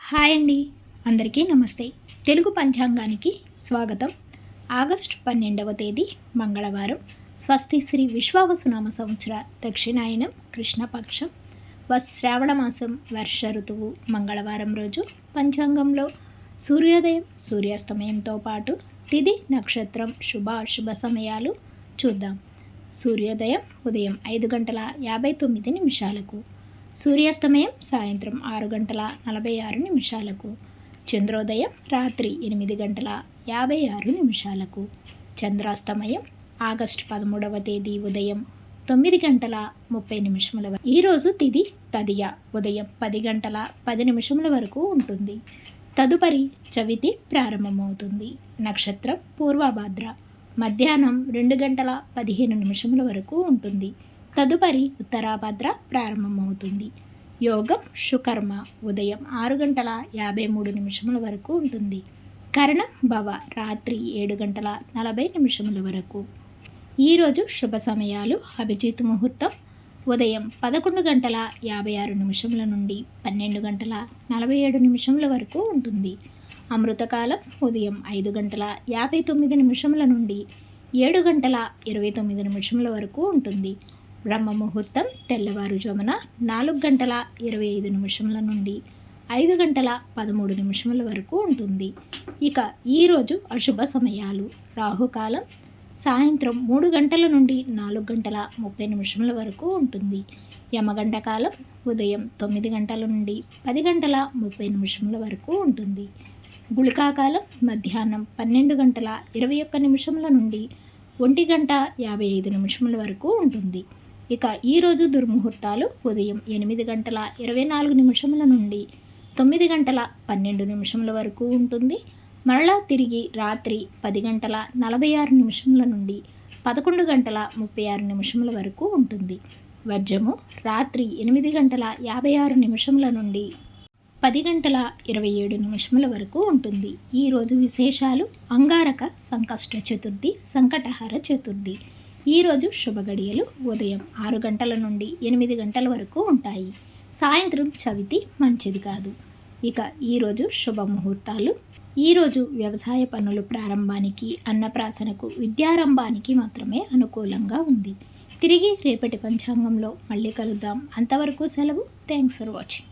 Hi అండి, అందరికీ నమస్తే. తెలుగు పంచాంగానికి స్వాగతం. ఆగస్టు 12వ తేదీ మంగళవారం. స్వస్తి శ్రీ విశ్వావసునామ సంవత్సర దక్షిణాయనం కృష్ణపక్షం శ్రావణ మాసం వర్ష ఋతువు మంగళవారం రోజు పంచాంగంలో సూర్యోదయం సూర్యాస్తమయంతో పాటు తిథి నక్షత్రం శుభ సమయాలు చూద్దాం. సూర్యోదయం ఉదయం 5:59 సూర్యాస్తమయం సాయంత్రం 6:46. చంద్రోదయం రాత్రి 8:56. చంద్రాస్తమయం ఆగస్టు 13వ తేదీ ఉదయం 9:30 ఈరోజు తిథి తదియ ఉదయం 10:10 వరకు ఉంటుంది. తదుపరి చవితి ప్రారంభమవుతుంది. నక్షత్రం పూర్వభాద్ర మధ్యాహ్నం 2:15 వరకు ఉంటుంది. తదుపరి ఉత్తరాభద్ర ప్రారంభమవుతుంది. యోగం శుకర్మ ఉదయం 6:53 వరకు ఉంటుంది. కరణం భవ రాత్రి 7:40 వరకు. ఈరోజు శుభ సమయాలు అభిజిత్ ముహూర్తం ఉదయం 11:56 నుండి 12:47 వరకు ఉంటుంది. అమృతకాలం ఉదయం 5:59 నుండి 7:29 వరకు ఉంటుంది. బ్రహ్మ ముహూర్తం తెల్లవారుజామున 4:25 నుండి 5:13 వరకు ఉంటుంది. ఇక ఈరోజు అశుభ సమయాలు రాహుకాలం సాయంత్రం 3 గంటల నుండి 4:30 వరకు ఉంటుంది. యమగంట కాలం ఉదయం 9 గంటల నుండి 10:30 వరకు ఉంటుంది. గుళికాకాలం మధ్యాహ్నం 12:21 నుండి 1:55 వరకు ఉంటుంది. ఇక ఈరోజు దుర్ముహూర్తాలు ఉదయం 8:24 నుండి 9:12 వరకు ఉంటుంది. మరలా తిరిగి రాత్రి 10:46 నుండి 11:36 వరకు ఉంటుంది. వర్జము రాత్రి 8:56 నుండి 10:27 వరకు ఉంటుంది. ఈరోజు విశేషాలు అంగారక సంకష్ట చతుర్థి, సంకటహర చతుర్థి. ఈరోజు శుభగడియలు ఉదయం 6 గంటల నుండి 8 గంటల వరకు ఉంటాయి. సాయంత్రం చవితి మంచిది కాదు. ఇక ఈరోజు శుభముహూర్తాలు. ఈరోజు వ్యవసాయ పనులు ప్రారంభానికి, అన్నప్రాసనకు, విద్యారంభానికి మాత్రమే అనుకూలంగా ఉంది. తిరిగి రేపటి పంచాంగంలో మళ్ళీ కలుద్దాం. అంతవరకు సెలవు. Thanks for watching.